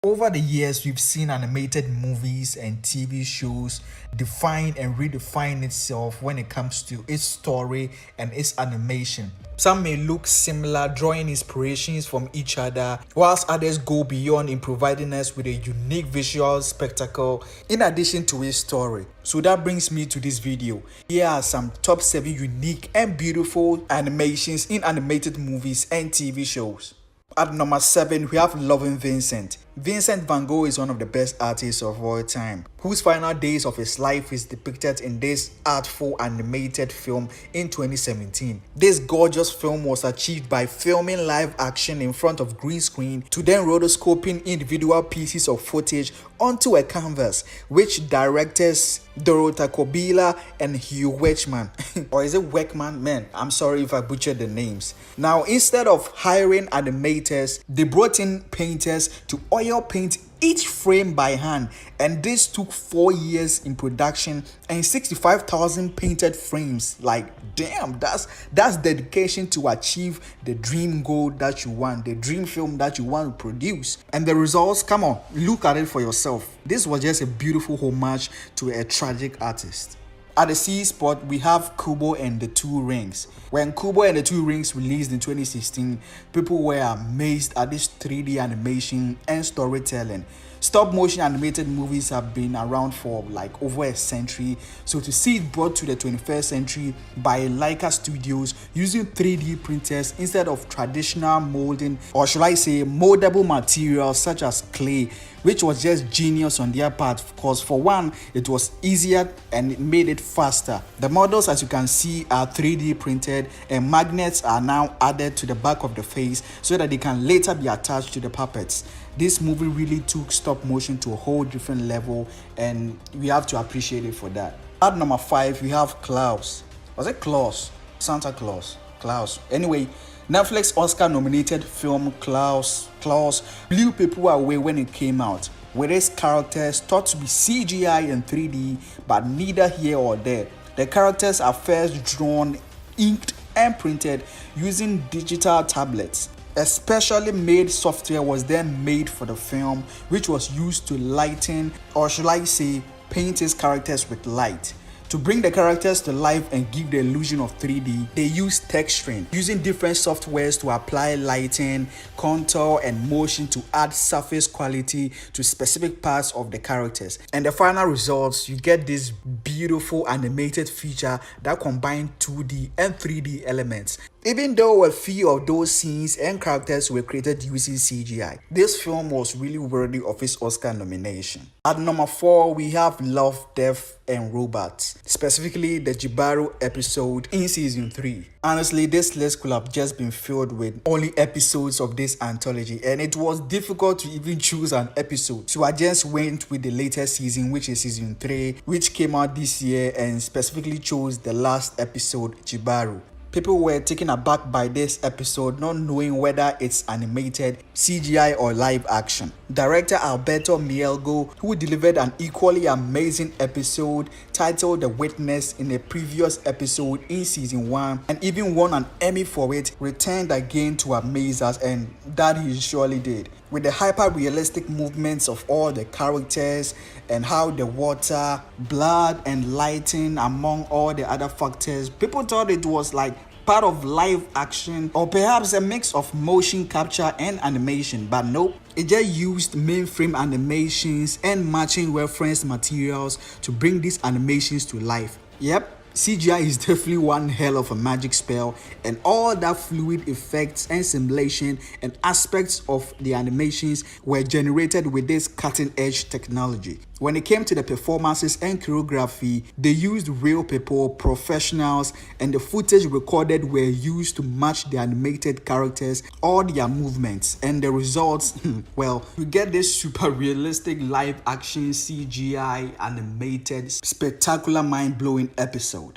Over the years, we've seen animated movies and TV shows define and redefine itself when it comes to its story and its animation. Some may look similar, drawing inspirations from each other, whilst others go beyond in providing us with a unique visual spectacle in addition to its story. So that brings me to this video. Here are some top 7 unique and beautiful animations in animated movies and TV shows. At number 7, we have Loving Vincent. Vincent van Gogh is one of the best artists of all time, whose final days of his life is depicted in this artful animated film in 2017. This gorgeous film was achieved by filming live action in front of green screen to then rotoscoping individual pieces of footage onto a canvas, which directors 𝗟𝗂𝗱'𝗶𝗯 and 𝗍𝗂𝗏, or is it Weckman? Man, I'm sorry if I butchered the names. Now, instead of hiring animators, they brought in painters to oil paint each frame by hand, and this took 4 years in production and 65,000 painted frames. Like, damn, that's dedication to achieve the dream goal that you want, the dream film that you want to produce. And the results, come on, look at it for yourself. This was just a beautiful homage to a tragic artist. At the C spot, we have Kubo and the Two Rings. When Kubo and the Two Rings released in 2016, people were amazed at this 3D animation and storytelling. Stop motion animated movies have been around for like over a century, so to see it brought to the 21st century by Leica Studios using 3D printers instead of traditional molding, or should I say moldable materials such as clay, which was just genius on their part, because for one, it was easier and it made it faster. The models, as you can see, are 3D printed and magnets are now added to the back of the face so that they can later be attached to the puppets. This movie really took stop motion to a whole different level, and we have to appreciate it for that. At number 5, we have Klaus. Was it Klaus? Santa Claus? Klaus. Anyway, Netflix Oscar-nominated film Klaus blew people away when it came out, with its characters thought to be CGI and 3D, but neither here or there. The characters are first drawn, inked, and printed using digital tablets. A specially made software was then made for the film, which was used to lighten, or should I say, paint his characters with light. To bring the characters to life and give the illusion of 3D, they used texturing, using different softwares to apply lighting, contour, and motion to add surface quality to specific parts of the characters. And the final results, you get this beautiful animated feature that combines 2D and 3D elements. Even though a few of those scenes and characters were created using CGI, this film was really worthy of its Oscar nomination. At number 4, we have Love, Death, and Robots, specifically the 𝗣𝗂𝗱'𝗶 episode in season 3. Honestly, this list could have just been filled with only episodes of this anthology, and it was difficult to even choose an episode. So I just went with the latest season, which is season 3, which came out this year, and specifically chose the last episode, 𝗣𝗂𝗱'𝗶. People were taken aback by this episode, not knowing whether it's animated, CGI, or live action. Director 𝗣𝗿𝗂𝗻𝗄, who delivered an equally amazing episode titled The Witness in a previous episode in season 1 and even won an Emmy for it, returned again to amaze us, and that he surely did. With the hyper-realistic movements of all the characters and how the water, blood, and lighting, among all the other factors, people thought it was like part of live action or perhaps a mix of motion capture and animation, but nope. It just used mainframe animations and matching reference materials to bring these animations to life. Yep. CGI is definitely one hell of a magic spell, and all that fluid effects and simulation and aspects of the animations were generated with this cutting-edge technology. When it came to the performances and choreography, they used real people, professionals, and the footage recorded were used to match the animated characters, all their movements, and the results, well, you get this super realistic live action CGI animated spectacular mind-blowing episode.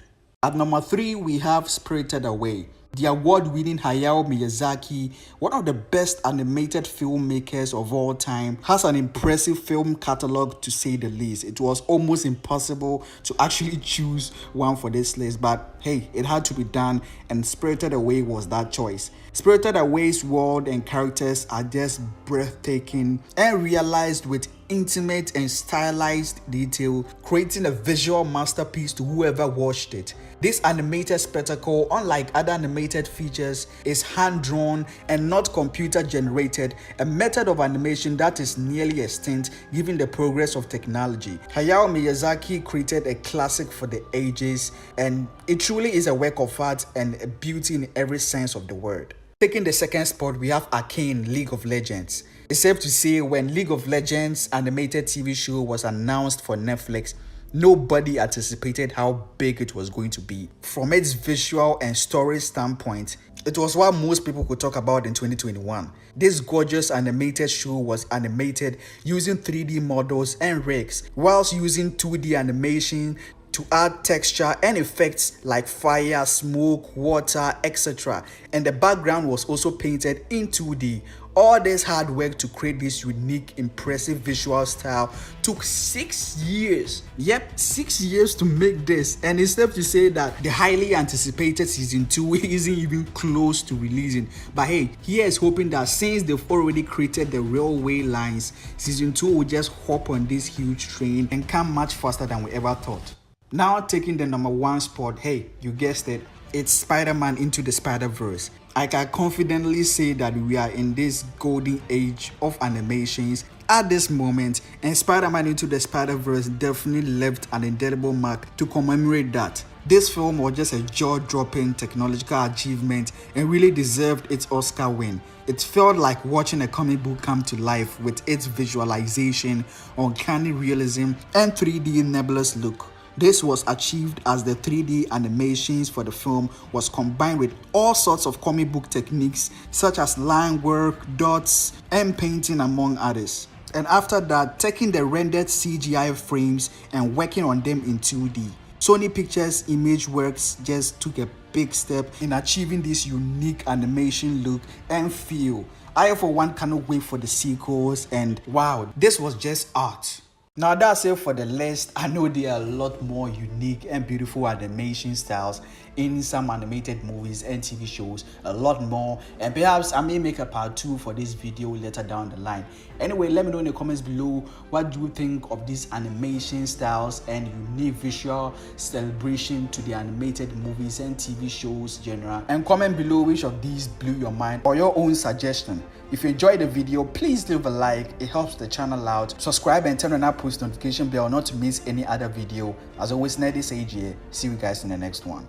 At number 3, we have Spirited Away. The award-winning Hayao Miyazaki, one of the best animated filmmakers of all time, has an impressive film catalog to say the least. It was almost impossible to actually choose one for this list, but hey, it had to be done, and Spirited Away was that choice. Spirited Away's world and characters are just breathtaking and realized with intimate and stylized detail, creating a visual masterpiece to whoever watched it. This animated spectacle, unlike other animated features, is hand-drawn and not computer-generated, a method of animation that is nearly extinct given the progress of technology. Hayao Miyazaki created a classic for the ages, and it truly is a work of art and a beauty in every sense of the word. Taking the second spot, we have Arcane, League of Legends. It's safe to say when League of Legends animated TV show was announced for Netflix, nobody anticipated how big it was going to be. From its visual and story standpoint, it was what most people could talk about in 2021. This gorgeous animated show was animated using 3D models and rigs, whilst using 2D animation to add texture and effects like fire, smoke, water, etc. And the background was also painted in 2D. All this hard work to create this unique, impressive visual style took 6 years. Yep, 6 years to make this. And it's safe to say that the highly anticipated season 2 isn't even close to releasing. But hey, here is hoping that since they've already created the railway lines, season 2 will just hop on this huge train and come much faster than we ever thought. Now taking the number 1 spot, hey, you guessed it, it's Spider-Man Into the Spider-Verse. I can confidently say that we are in this golden age of animations at this moment, and Spider-Man Into the Spider-Verse definitely left an indelible mark to commemorate that. This film was just a jaw-dropping technological achievement and really deserved its Oscar win. It felt like watching a comic book come to life with its visualization, uncanny realism, and 3D nebulous look. This was achieved as the 3D animations for the film was combined with all sorts of comic book techniques such as line work, dots, and painting among others. And after that, taking the rendered CGI frames and working on them in 2D. Sony Pictures Imageworks just took a big step in achieving this unique animation look and feel. I for one cannot wait for the sequels, and wow, this was just art. Now that's it for the list. I know there are a lot more unique and beautiful animation styles in some animated movies and TV shows, a lot more, and perhaps I may make a part 2 for this video later down the line. Anyway, let me know in the comments below what do you think of these animation styles and unique visual celebration to the animated movies and TV shows genre, and comment below which of these blew your mind or your own suggestion. If you enjoyed the video, please leave a like, it helps the channel out. Subscribe and turn on that post notification bell not to miss any other video. As always, Neytiri here. See you guys in the next one.